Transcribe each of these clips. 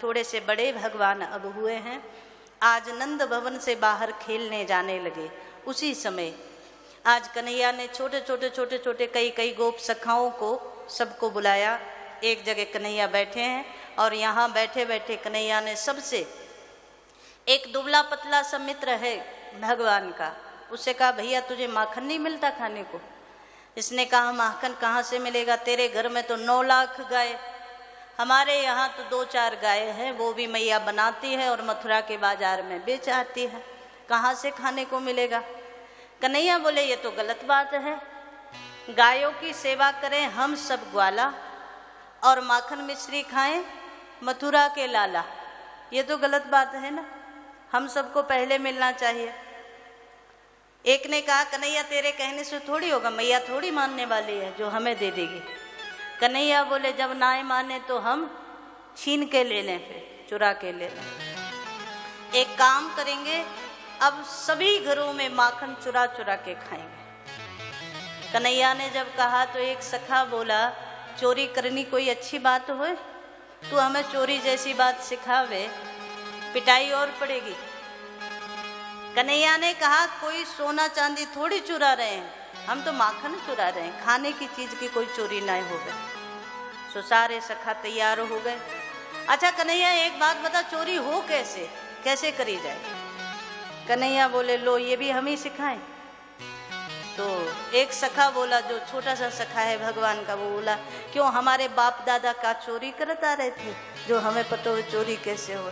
थोड़े से बड़े भगवान अब हुए हैं। आज नंद भवन से बाहर खेलने जाने लगे। उसी समय आज कन्हैया ने छोटे छोटे कई गोप सखाओं को सबको बुलाया। एक जगह कन्हैया बैठे हैं और यहाँ बैठे बैठे कन्हैया ने सबसे, एक दुबला पतला सा मित्र है भगवान का, उससे कहा भैया तुझे माखन नहीं मिलता खाने को? इसने कहा माखन कहाँ से मिलेगा, तेरे घर में तो 9 लाख गाय, हमारे यहाँ तो 2-4 गाय हैं, वो भी मैया बनाती है और मथुरा के बाजार में बेच आती है, कहाँ से खाने को मिलेगा? कन्हैया बोले ये तो गलत बात है, गायों की सेवा करें हम सब ग्वाला और माखन मिश्री खाएं मथुरा के लाला, ये तो गलत बात है ना, हम सबको पहले मिलना चाहिए। एक ने कहा कन्हैया तेरे कहने से थोड़ी होगा, मैया थोड़ी मानने वाली है जो हमें दे देगी। कन्हैया बोले जब ना माने तो हम छीन के ले लें, फिर चुरा के ले लें। एक काम करेंगे, अब सभी घरों में माखन चुरा चुरा के खाएंगे। कन्हैया ने जब कहा तो एक सखा बोला चोरी करनी कोई अच्छी बात हो, तू हमें चोरी जैसी बात सिखावे, पिटाई और पड़ेगी। कन्हैया ने कहा कोई सोना चांदी थोड़ी चुरा रहे हैं, हम तो माखन चुरा रहे हैं, खाने की चीज की कोई चोरी ना हो गई। सो सारे सखा तैयार हो गए। अच्छा कन्हैया एक बात बता, चोरी हो कैसे, कैसे करी जाए? कन्हैया बोले लो ये भी हम ही सिखाएं। तो एक सखा बोला, जो छोटा सा सखा है भगवान का, वो बोला क्यों हमारे बाप दादा का चोरी करत आ रहे थे, जो हमें पता हो चोरी कैसे हो,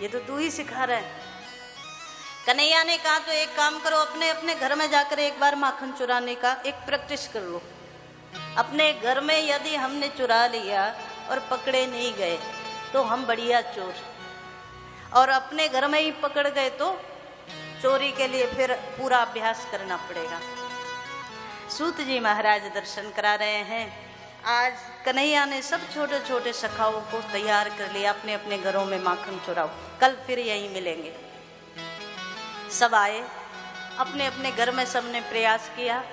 ये तो तू ही सिखा रहा है। कन्हैया ने कहा तो एक काम करो, अपने अपने घर में जाकर एक बार माखन चुराने का एक प्रैक्टिस कर लो। अपने घर में यदि हमने चुरा लिया और पकड़े नहीं गए तो हम बढ़िया चोर, और अपने घर में ही पकड़ गए तो चोरी के लिए फिर पूरा अभ्यास करना पड़ेगा। सूत जी महाराज दर्शन करा रहे हैं। आज कन्हैया ने सब छोटे छोटे सखाओं को तैयार कर लिया, अपने अपने घरों में माखन चुराओ, कल फिर यहीं मिलेंगे। सब आए, अपने अपने घर में सबने प्रयास किया।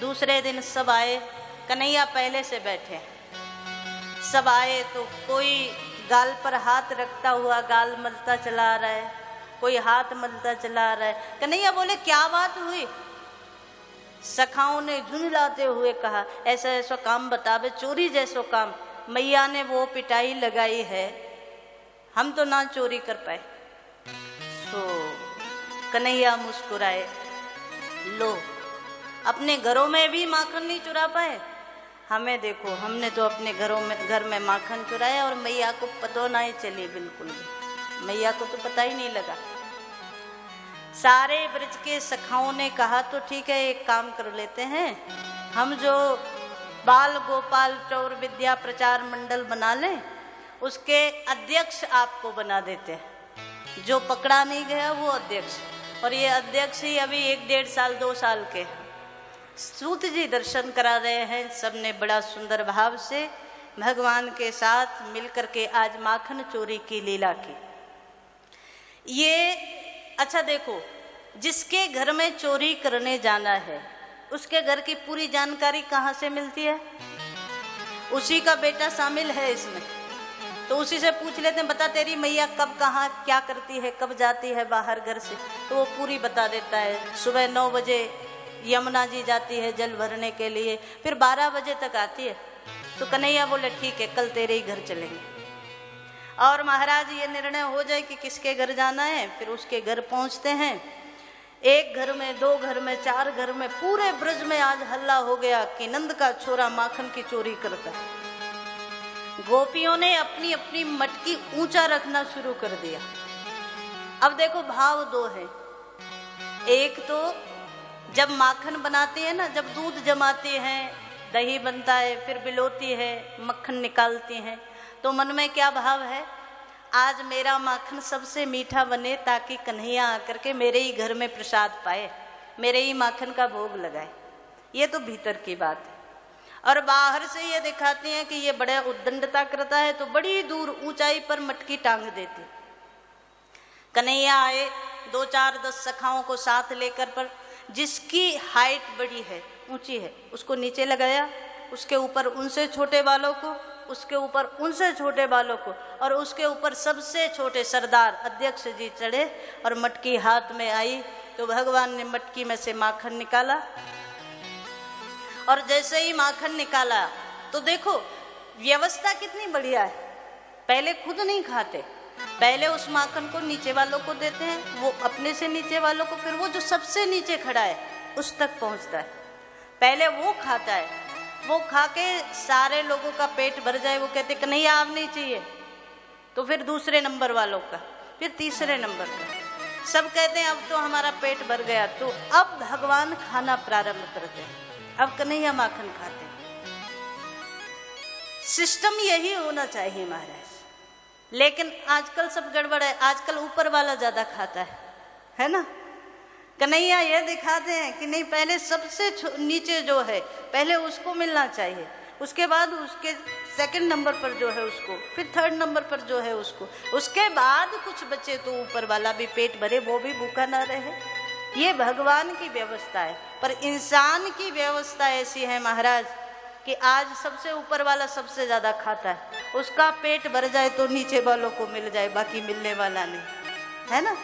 दूसरे दिन सब आए, कन्हैया पहले से बैठे। सब आए तो कोई गाल पर हाथ रखता हुआ गाल मलता चला रहा है, कोई हाथ मलता चला रहा है। कन्हैया बोले क्या बात हुई? सखाओं ने झुंझलाते हुए कहा ऐसा ऐसा काम बतावे, चोरी जैसो काम, मैया ने वो पिटाई लगाई है, हम तो ना चोरी कर पाए। सो कन्हैया मुस्कुराए, लो अपने घरों में भी माखन नहीं चुरा पाए, हमें देखो हमने तो अपने घर में माखन चुराया और मैया को पता नहीं चली, बिल्कुल भी मैया को तो पता ही नहीं लगा। सारे ब्रज के सखाओं ने कहा तो ठीक है एक काम कर लेते हैं, हम जो बाल गोपाल चौर विद्या प्रचार मंडल बना लें, उसके अध्यक्ष आपको बना देते हैं, जो पकड़ा नहीं गया वो अध्यक्ष, और ये अध्यक्ष ही अभी 1-1.5 साल 2 साल के। सूत जी दर्शन करा रहे हैं, सबने बड़ा सुंदर भाव से भगवान के साथ मिलकर के आज माखन चोरी की लीला की। ये अच्छा देखो, जिसके घर में चोरी करने जाना है उसके घर की पूरी जानकारी कहाँ से मिलती है? उसी का बेटा शामिल है इसमें, तो उसी से पूछ लेते हैं, बता तेरी मैया कब कहाँ क्या करती है, कब जाती है बाहर घर से, तो वो पूरी बता देता है। सुबह 9 बजे यमुना जी जाती है जल भरने के लिए, फिर 12 बजे तक आती है। तो कन्हैया बोले ठीक है कल तेरे ही घर चलेंगे, और महाराज ये निर्णय हो जाए कि किसके घर जाना है, फिर उसके घर पहुंचते हैं। एक घर में, 2 घर में, 4 घर में, पूरे ब्रज में आज हल्ला हो गया कि नंद का छोरा माखन की चोरी करता है। गोपियों ने अपनी अपनी मटकी ऊंचा रखना शुरू कर दिया। अब देखो भाव 2 है, एक तो जब माखन बनाते हैं ना, जब दूध जमाते हैं, दही बनता है, फिर बिलोती है, मक्खन निकालती हैं, तो मन में क्या भाव है, आज मेरा माखन सबसे मीठा बने ताकि कन्हैया आकर के मेरे ही घर में प्रसाद पाए, मेरे ही माखन का भोग लगाए। ये तो भीतर की बात है। और बाहर से ये दिखाते हैं कि ये बड़ा उद्दंडता करता है, तो बड़ी दूर ऊंचाई पर मटकी टांग देती। कन्हैया आए, 2, 4, 10 सखाओं को साथ लेकर, पर जिसकी हाइट बड़ी है, ऊंची है, उसको नीचे लगाया, उसके ऊपर उनसे छोटे वालों को, उसके ऊपर उनसे छोटे बालों को, और उसके ऊपर सबसे छोटे सरदार अध्यक्ष जी चढ़े और मटकी हाथ में आई तो भगवान ने मटकी में से माखन निकाला। और जैसे ही माखन निकाला तो देखो व्यवस्था कितनी बढ़िया है। पहले खुद नहीं खाते, पहले उस माखन को नीचे वालों को देते हैं, वो अपने से नीचे वालों को, फिर वो जो सबसे नीचे खड़ा है उस तक पहुंचता है। पहले वो खाता है, वो खा के सारे लोगों का पेट भर जाए, वो कहते कन्हैया अब नहीं चाहिए, तो फिर दूसरे नंबर वालों का, फिर तीसरे नंबर का, सब कहते हैं अब तो हमारा पेट भर गया। तो अब भगवान खाना प्रारंभ करते हैं, अब कन्हैया माखन खाते हैं। सिस्टम यही होना चाहिए महाराज, लेकिन आजकल सब गड़बड़ है। आजकल ऊपर वाला ज्यादा खाता है ना। कन्हैया ये दिखाते हैं कि नहीं, पहले सबसे नीचे जो है पहले उसको मिलना चाहिए, उसके बाद उसके सेकंड नंबर पर जो है उसको, फिर थर्ड नंबर पर जो है उसको, उसके बाद कुछ बचे तो ऊपर वाला भी पेट भरे, वो भी भूखा ना रहे। ये भगवान की व्यवस्था है। पर इंसान की व्यवस्था ऐसी है महाराज कि आज सबसे ऊपर वाला सबसे ज्यादा खाता है, उसका पेट भर जाए तो नीचे वालों को मिल जाए, बाकी मिलने वाला नहीं, है ना।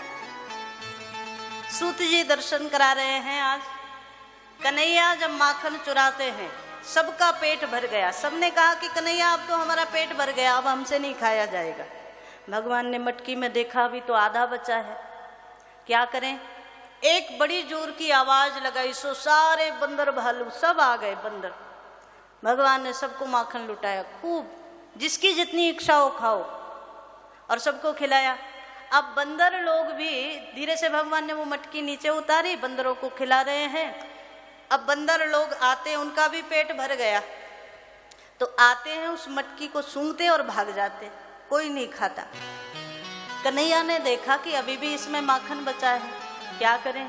सूत जी दर्शन करा रहे हैं आज। कन्हैया जब माखन चुराते हैं सबका पेट भर गया, सबने कहा कि कन्हैया अब तो हमारा पेट भर गया, अब हमसे नहीं खाया जाएगा। भगवान ने मटकी में देखा अभी तो आधा बचा है, क्या करें। एक बड़ी जोर की आवाज लगाई, सो सारे बंदर भालू सब आ गए बंदर। भगवान ने सबको माखन लुटाया खूब, जिसकी जितनी इच्छा हो खाओ, और सबको खिलाया। अब बंदर लोग भी धीरे से, भगवान ने वो मटकी नीचे उतारी, बंदरों को खिला रहे हैं। अब बंदर लोग आते, उनका भी पेट भर गया, तो आते हैं उस मटकी को सूंघते और भाग जाते, कोई नहीं खाता। कन्हैया ने देखा कि अभी भी इसमें माखन बचा है, क्या करें।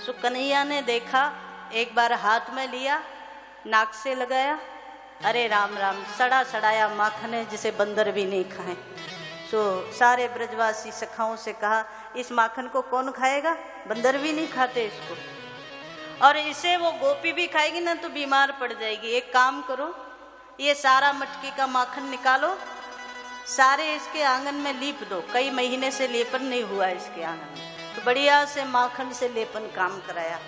सो कन्हैया ने देखा, एक बार हाथ में लिया, नाक से लगाया, अरे राम राम, सड़ा सड़ाया माखन है जिसे बंदर भी नहीं खाएं। सो सारे ब्रजवासी सखाओं से कहा इस माखन को कौन खाएगा, बंदर भी नहीं खाते इसको, और इसे वो गोपी भी खाएगी ना तो बीमार पड़ जाएगी। एक काम करो, ये सारा मटकी का माखन निकालो, सारे इसके आंगन में लीप दो। कई महीने से लेपन नहीं हुआ इसके आंगन में, तो बढ़िया से माखन से लेपन काम कराया।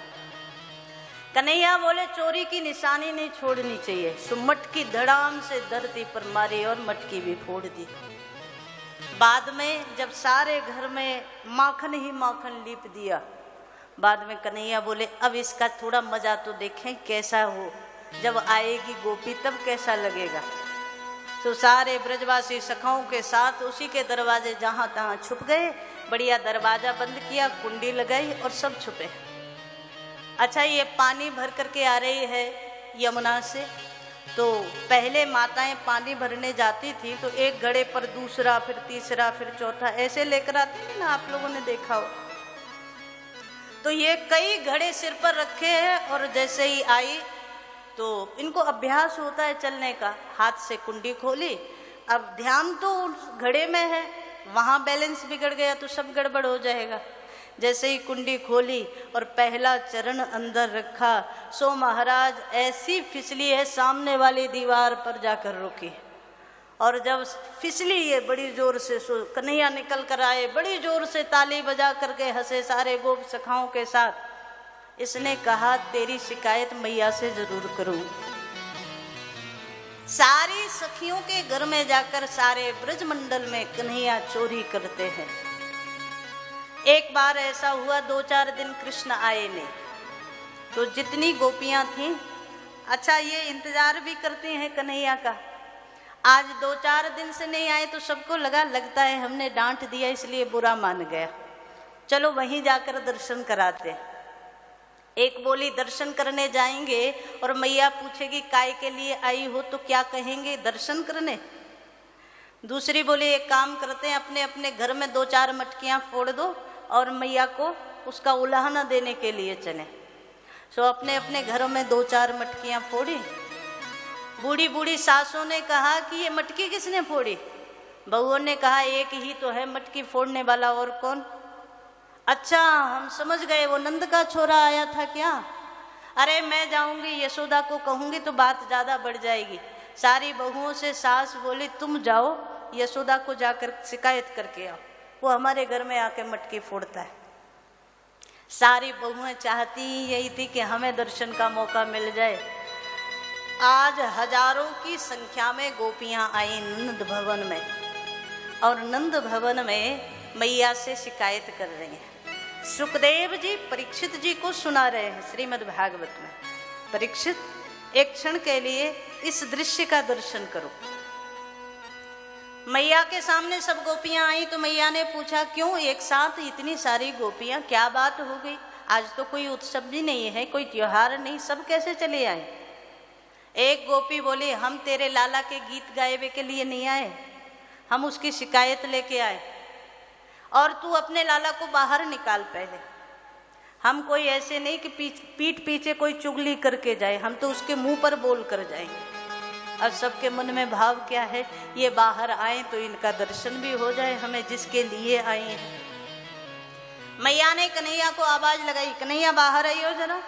कन्हैया बोले चोरी की निशानी नहीं छोड़नी चाहिए। सो मटकी धड़ाम से धरती पर मारी और मटकी भी फोड़ दी। बाद में जब सारे घर में माखन ही माखन लीप दिया, बाद में कन्हैया बोले अब इसका थोड़ा मजा तो देखें कैसा हो, जब आएगी गोपी तब कैसा लगेगा। तो सारे ब्रजवासी सखाओं के साथ उसी के दरवाजे जहां तहां छुप गए, बढ़िया दरवाजा बंद किया, कुंडी लगाई और सब छुपे। अच्छा, ये पानी भर करके आ रही है यमुना से, तो पहले माताएं पानी भरने जाती थी तो एक घड़े पर दूसरा, फिर तीसरा, फिर चौथा, ऐसे लेकर आती थी ना, आप लोगों ने देखा हो। तो ये कई घड़े सिर पर रखे हैं, और जैसे ही आई तो इनको अभ्यास होता है चलने का, हाथ से कुंडी खोली, अब ध्यान तो उस घड़े में है, वहां बैलेंस बिगड़ गया तो सब गड़बड़ हो जाएगा। जैसे ही कुंडी खोली और पहला चरण अंदर रखा, सो महाराज ऐसी फिसली है सामने वाली दीवार पर जाकर रुकी, और जब फिसली ये बड़ी जोर से, सो कन्हैया निकल कर आए, बड़ी जोर से ताली बजा करके हंसे सारे गोप सखाओं के साथ। इसने कहा तेरी शिकायत मैया से जरूर करूं। सारी सखियों के घर में जाकर सारे ब्रजमंडल में कन्हैया चोरी करते हैं। एक बार ऐसा हुआ, 2-4 दिन कृष्ण आए नहीं, तो जितनी गोपियां थीं, अच्छा ये इंतजार भी करती हैं कन्हैया का। आज 2-4 दिन से नहीं आए तो सबको लगता है हमने डांट दिया इसलिए बुरा मान गया, चलो वहीं जाकर दर्शन कराते। एक बोली दर्शन करने जाएंगे और मैया पूछेगी काय के लिए आई हो, तो क्या कहेंगे, दर्शन करने। दूसरी बोली एक काम करते हैं, अपने अपने घर में 2-4 मटकियां फोड़ दो और मैया को उसका उलाहना देने के लिए चले। सो अपने अपने घरों में 2-4 मटकियां फोड़ी। बूढ़ी बूढ़ी सासों ने कहा कि ये मटकी किसने फोड़ी। बहुओं ने कहा एक ही तो है मटकी फोड़ने वाला, और कौन। अच्छा हम समझ गए वो नंद का छोरा आया था क्या। अरे मैं जाऊंगी यशोदा को कहूंगी तो बात ज्यादा बढ़ जाएगी। सारी बहुओं से सास बोली तुम जाओ यशोदा को जाकर शिकायत करके आओ, वो हमारे घर में आके मटकी फोड़ता है। सारी बहुएं चाहती यही थी कि हमें दर्शन का मौका मिल जाए। आज हजारों की संख्या में गोपियां आई नंद भवन में, और नंद भवन में मैया से शिकायत कर रही हैं। सुखदेव जी परीक्षित जी को सुना रहे हैं श्रीमद् भागवत में। परीक्षित, एक क्षण के लिए इस दृश्य का दर्शन करो। मैया के सामने सब गोपियां आई तो मैया ने पूछा क्यों एक साथ इतनी सारी गोपियां, क्या बात हो गई? आज तो कोई उत्सव भी नहीं है, कोई त्योहार नहीं, सब कैसे चले आए? एक गोपी बोली हम तेरे लाला के गीत गाए के लिए नहीं आए, हम उसकी शिकायत लेके आए, और तू अपने लाला को बाहर निकाल पहले। हम कोई ऐसे नहीं कि पीठ पीछे कोई चुगली करके जाए, हम तो उसके मुंह पर बोल कर जाएंगे। अब सबके मन में भाव क्या है, ये बाहर आए तो इनका दर्शन भी हो जाए, हमें जिसके लिए आए हैं। मैया ने कन्हैया को आवाज लगाई, कन्हैया बाहर आइयो जरा।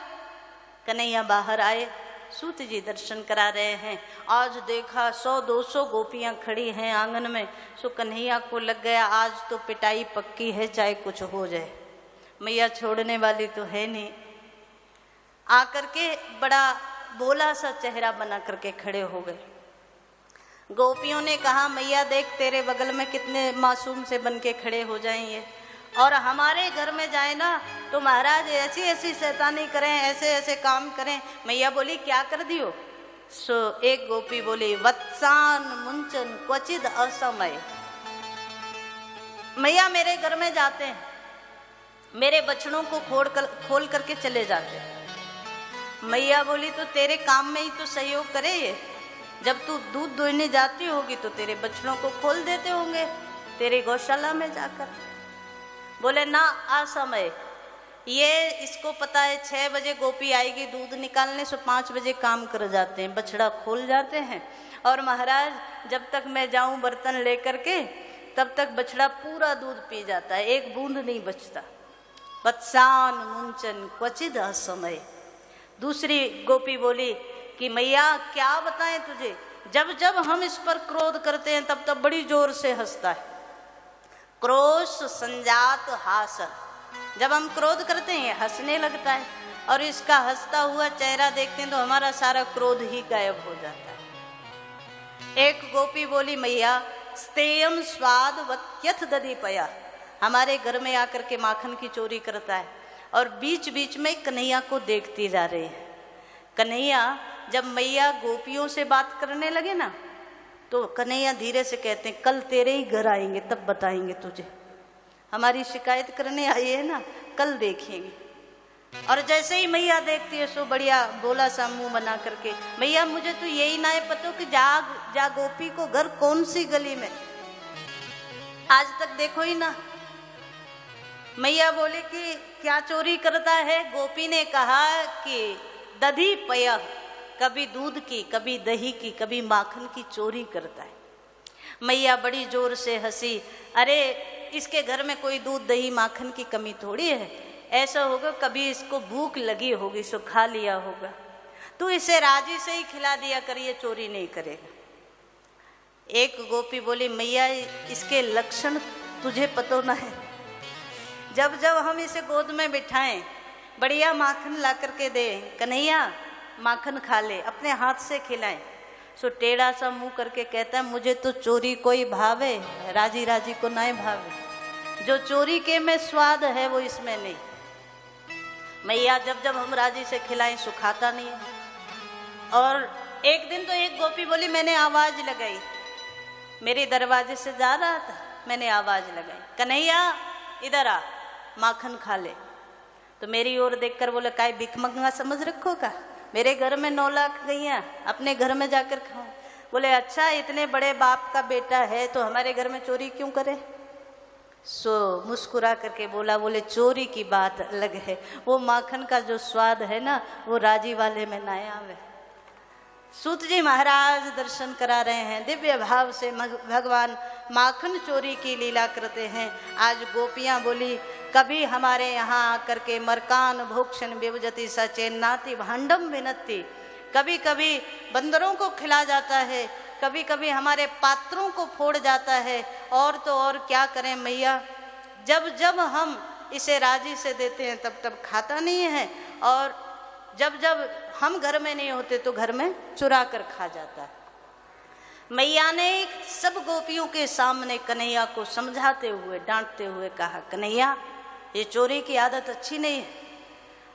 कन्हैया बाहर आए, सूत जी दर्शन करा रहे हैं। आज देखा 100-200 गोपियां खड़ी हैं आंगन में। सो कन्हैया को लग गया आज तो पिटाई पक्की है, चाहे कुछ हो जाए, मैया छोड़ने वाली तो है नहीं। आकर के बड़ा भोला सा चेहरा बना करके खड़े हो गए। गोपियों ने कहा मैया देख तेरे बगल में कितने मासूम से बन के खड़े हो जाएंगे, और हमारे घर में जाए ना तो महाराज ऐसी ऐसी शैतानी करें, ऐसे ऐसे काम करें। मैया बोली क्या कर दियो? सो एक गोपी बोली वत्सान मुंचन क्वचिद असमय। मैया मेरे घर में जाते हैं, मेरे बछड़ों को खोल करके चले जाते हैं। मैया बोली तो तेरे काम में ही तो सहयोग करे ये, जब तू दूध दुहने जाती होगी तो तेरे बछड़ों को खोल देते होंगे तेरे गौशाला में जाकर। बोले ना असमय, ये इसको पता है 6 बजे गोपी आएगी दूध निकालने, से 5 बजे काम कर जाते हैं, बछड़ा खोल जाते हैं, और महाराज जब तक मैं जाऊं बर्तन लेकर के तब तक बछड़ा पूरा दूध पी जाता है, एक बूंद नहीं बचता। वत्सान मुंचन क्वचिद असमय। दूसरी गोपी बोली कि मैया क्या बताएं तुझे, जब जब हम इस पर क्रोध करते हैं तब तब बड़ी जोर से हंसता है। क्रोश संजात हास, जब हम क्रोध करते हैं हंसने लगता है, और इसका हंसता हुआ चेहरा देखते हैं तो हमारा सारा क्रोध ही गायब हो जाता है। एक गोपी बोली मैया स्तेयम स्वाद वत्यथ दधी पया, हमारे घर में आकर के माखन की चोरी करता है, और बीच बीच में कन्हैया को देखती जा रही है। कन्हैया जब मैया गोपियों से बात करने लगे ना तो कन्हैया धीरे से कहते हैं कल तेरे ही घर आएंगे तब बताएंगे तुझे, हमारी शिकायत करने आई है ना, कल देखेंगे। और जैसे ही मैया देखती है सो बढ़िया बोला सा मुंह बना करके मैया मुझे तो यही ना है पता कि जा गोपी को घर कौन सी गली में, आज तक देखो ही ना। मैया बोले कि क्या चोरी करता है? गोपी ने कहा कि दधी पया, कभी दूध की, कभी दही की, कभी माखन की चोरी करता है। मैया बड़ी जोर से हंसी, अरे इसके घर में कोई दूध दही माखन की कमी थोड़ी है, ऐसा होगा कभी इसको भूख लगी होगी सो खा लिया होगा, तू इसे राजी से ही खिला दिया कर, ये चोरी नहीं करेगा। एक गोपी बोली मैया इसके लक्षण तुझे पता ना है, जब जब हम इसे गोद में बिठाएं बढ़िया माखन ला करके दे, कन्हैया माखन खा ले, अपने हाथ से खिलाएं, सो टेढ़ा सा मुंह करके कहता है मुझे तो चोरी कोई भावे, राजी राजी को ना भावे, जो चोरी के में स्वाद है वो इसमें नहीं। मैया जब जब हम राजी से खिलाएं सुखाता नहीं है। और एक दिन तो एक गोपी बोली मैंने आवाज लगाई, मेरे दरवाजे से जा रहा था, मैंने आवाज लगाई कन्हैया इधर आ माखन खा ले, तो मेरी ओर देखकर बोले काय भिख मंगा समझ रखो का, मेरे घर में 9 लाख गईयां, अपने घर में जाकर खाओ। बोले अच्छा इतने बड़े बाप का बेटा है तो हमारे घर में चोरी क्यों करे? सो मुस्कुरा करके बोले चोरी की बात अलग है, वो माखन का जो स्वाद है ना वो राजी वाले में ना आवे। सूत जी महाराज दर्शन करा रहे हैं, दिव्य भाव से भगवान माखन चोरी की लीला करते हैं। आज गोपियां बोली कभी हमारे यहाँ आकर के मरकान भोक्षण विभजति सचेन्नाति भांडम विनती, कभी कभी बंदरों को खिला जाता है, कभी कभी हमारे पात्रों को फोड़ जाता है। और तो और क्या करें मैया, जब जब हम इसे राजी से देते हैं तब तब खाता नहीं है, और जब जब हम घर में नहीं होते तो घर में चुरा कर खा जाता है। मैया ने सब गोपियों के सामने कन्हैया को समझाते हुए, डांटते हुए कहा, कन्हैया ये चोरी की आदत अच्छी नहीं है।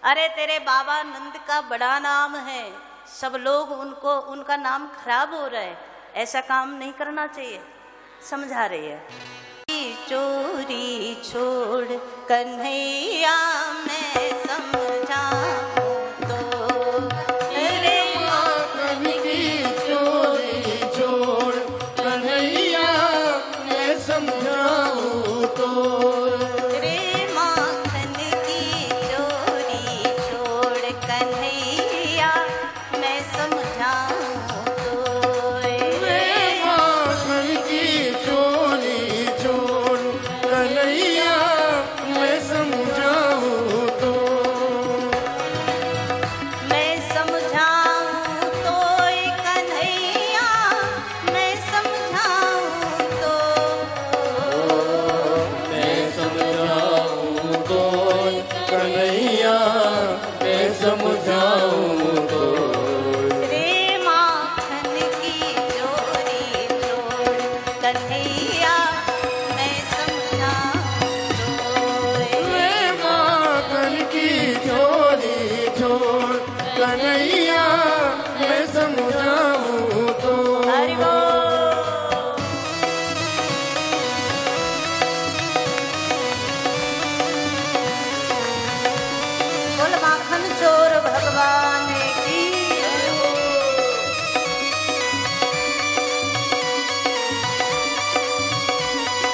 अरे तेरे बाबा नंद का बड़ा नाम है, सब लोग उनका नाम खराब हो रहा है, ऐसा काम नहीं करना चाहिए। समझा रही है। चोरी छोड़ कन्हैया मैं समझाऊं तो, रे माखन की चोरी छोड़ कन्हैया मैं समझाऊं तो, रे माखन की चोरी छोड़ कन्हैया मैं समझाऊं तो, रे माखन की चोरी छोड़ कन्हैया मैं समझाऊं तो, मैं समझाऊं तो कन्हैया मैं समझाऊं तो, मैं समझाऊं तो कन्हैया मैं समझाऊं तो, रे माखन की चोरी छोड़ कन्हैया मैं समझाऊं तो, रे माखन की चोरी छोड़ कन्हैया मैं समझाऊं तो, हरि बोल। बोल माखन चोर भगवान की जय हो।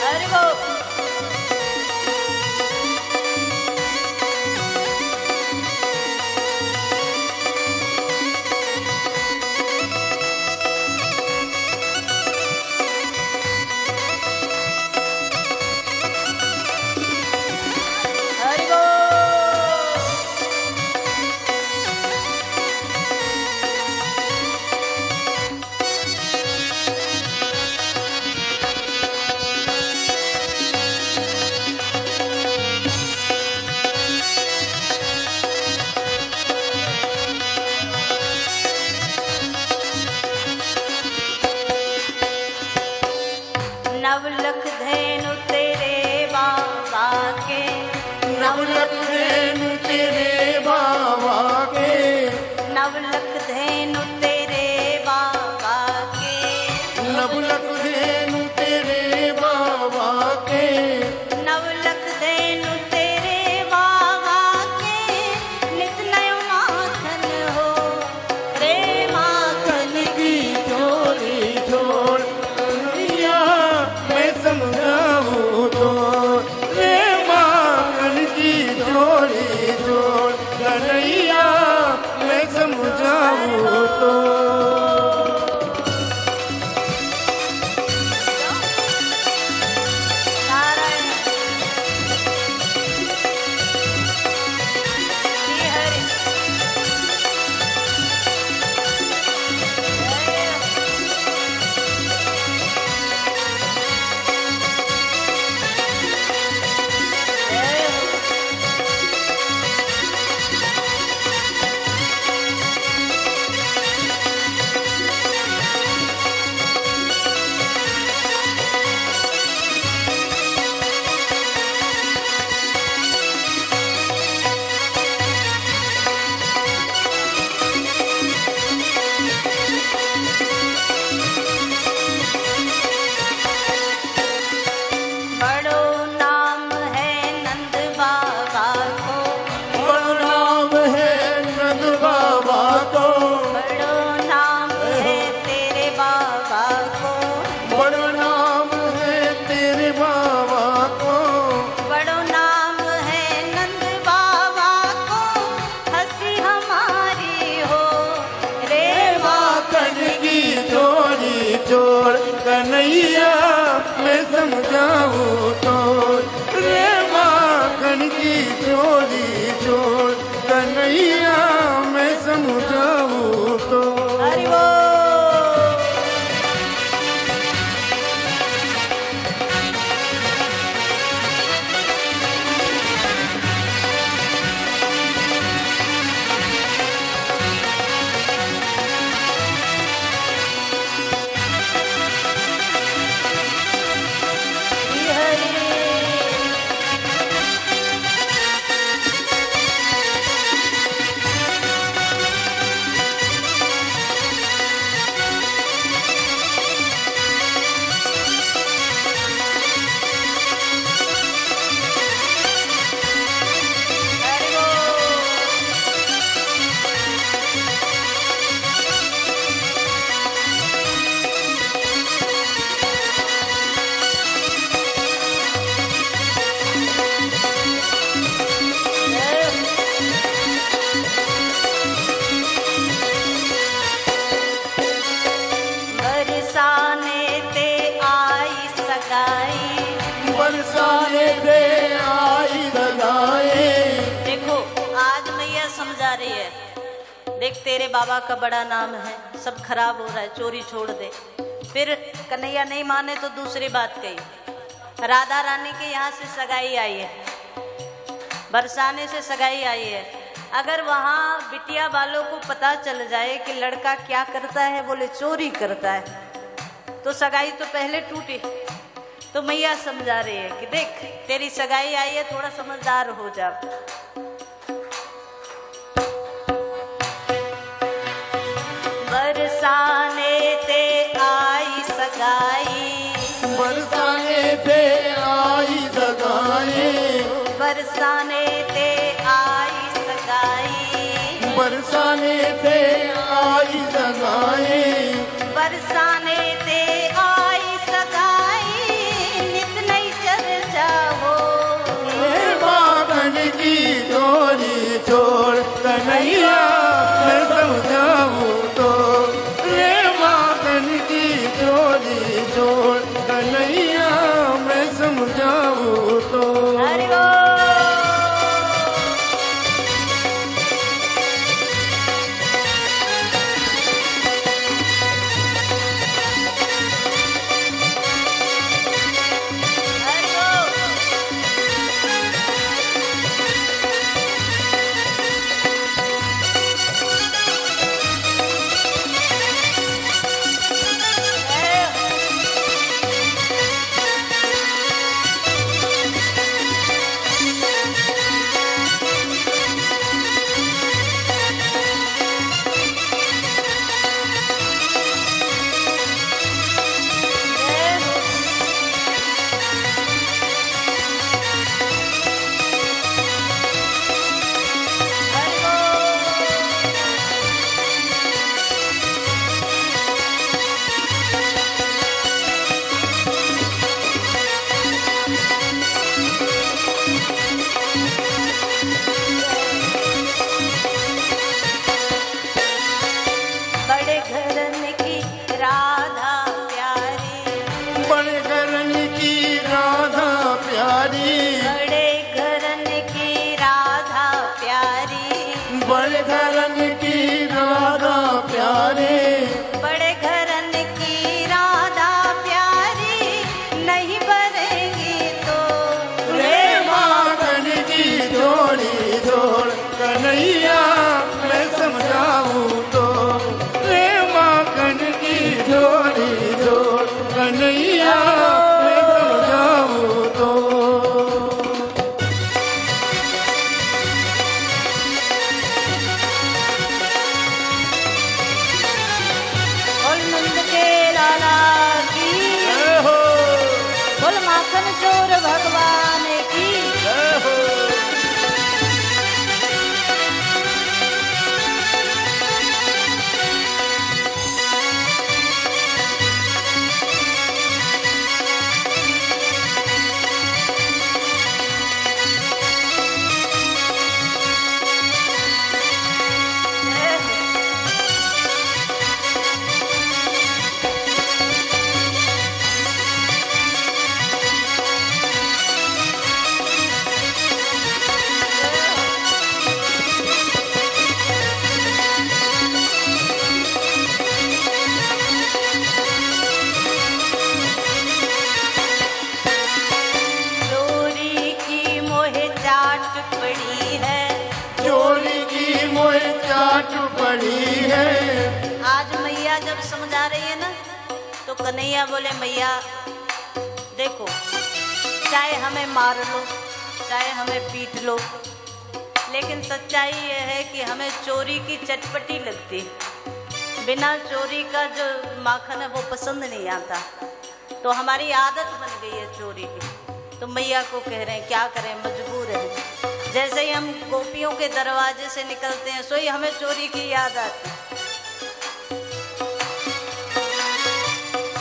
हरि बोल। हरि बोल। बरसाने पे आई सगाई। देखो आज मैया समझा रही है, देख तेरे बाबा का बड़ा नाम है, सब खराब हो रहा है, चोरी छोड़ दे। फिर कन्हैया नहीं माने तो दूसरी बात कही, राधा रानी के यहाँ से सगाई आई है, बरसाने से सगाई आई है। अगर वहाँ बिटिया वालों को पता चल जाए कि लड़का क्या करता है, बोले चोरी करता है, तो सगाई तो पहले टूटी। तो मैया समझा रही है कि देख तेरी सगाई आई है, थोड़ा समझदार हो जा। बरसाने ते आई सगाई, बरसाने पे आई सगाई। बरसाने ते आई सगाई, बरसाने पे आई सगाई। बरसाने ते आई सगाई, नित नई चर्चा हो। बागन की चोरी छोड़ कन्हैया मैं समझाऊं तो, रे बागन की चोरी छोड़ कन्हैया मैं समझाऊं तो। हरि बोल। बड़े घरन की राधा प्यारी, बड़े घरन की राधा प्यारी। बड़े घरन की राधा प्यारी, बड़े घरन की राधा प्यारी। बड़े घरन की राधा प्यारी, नहीं बनेगी तो रे बागन की चोरी छोड़ कन्हैया मैं समझाऊं तो, रे बागन की चोरी छोड़ कन्हैया मैं समझाऊं तो। बोल नंद के लाला की, बोल माखन चोर भगवान की। चोरी की मोहे चाट पड़ी है, चोरी की मोह चाट पड़ी है। आज मैया जब समझा रही है ना, तो कन्हैया बोले मैया देखो, चाहे हमें मार लो, चाहे हमें पीट लो, लेकिन सच्चाई ये है कि हमें चोरी की चटपटी लगती, बिना चोरी का जो माखन है वो पसंद नहीं आता, तो हमारी आदत बन गई है चोरी की। तो मैया को कह रहे हैं क्या करें, मजबूर हैं। जैसे ही हम गोपियों के दरवाजे से निकलते हैं, सोई हमें चोरी की याद आती।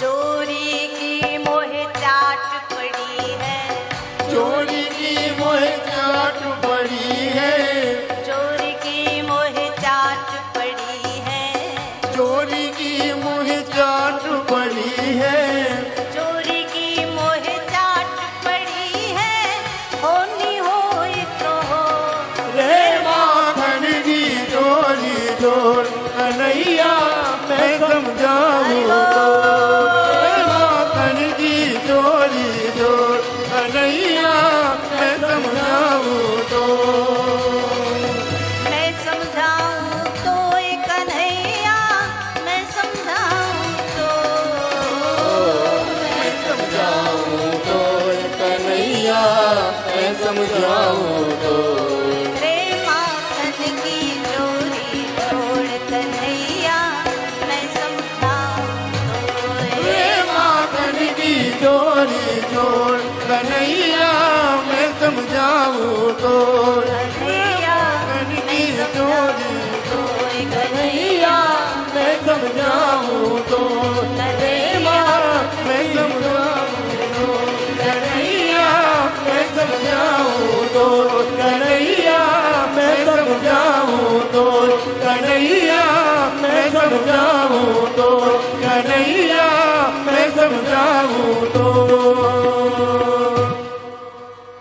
चोरी की मोहे चाट पड़ी है, चोरी की मोह चाट पड़ी है। चोरी की मोहे चाट पड़ी है, चोरी की मोह चाट पड़ी है। चोरी की मोहे चाट पड़ी मैं समझाऊं तो। रे माखन की चोरी छोड़ कन्हैया मैं समझाऊं तो। रे माखन की चोरी छोड़ कन्हैया मैं समझाऊं तो। कन्हैया की चोरी छोड़ कन्हैया मैं समझाऊं तो। रे माँ मैं समझाऊं तो। कन्हैया मैं समझाऊं तो। कन्हैया मैं समझाऊं तो। कन्हैया मैं समझाऊं तो। कन्हैया मैं समझाऊं तो।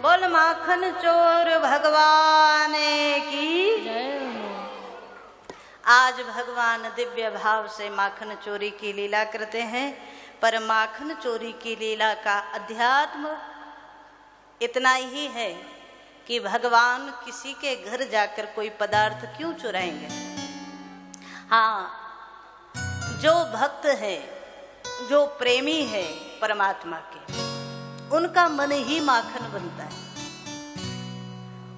बोल माखन चोर भगवान की। आज भगवान दिव्य भाव से माखन चोरी की लीला करते हैं, पर माखन चोरी की लीला का अध्यात्म इतना ही है कि भगवान किसी के घर जाकर कोई पदार्थ क्यों चुराएंगे। हाँ, जो भक्त है, जो प्रेमी है परमात्मा के, उनका मन ही माखन बनता है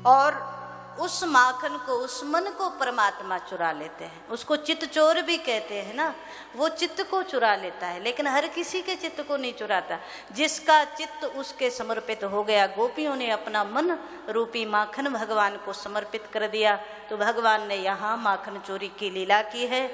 और उस माखन को, उस मन को परमात्मा चुरा लेते हैं। उसको चित्त चोर भी कहते हैं ना, वो चित्त को चुरा लेता है, लेकिन हर किसी के चित्त को नहीं चुराता। जिसका चित्त उसके समर्पित हो गया, गोपियों ने अपना मन रूपी माखन भगवान को समर्पित कर दिया, तो भगवान ने यहाँ माखन चोरी की लीला की है।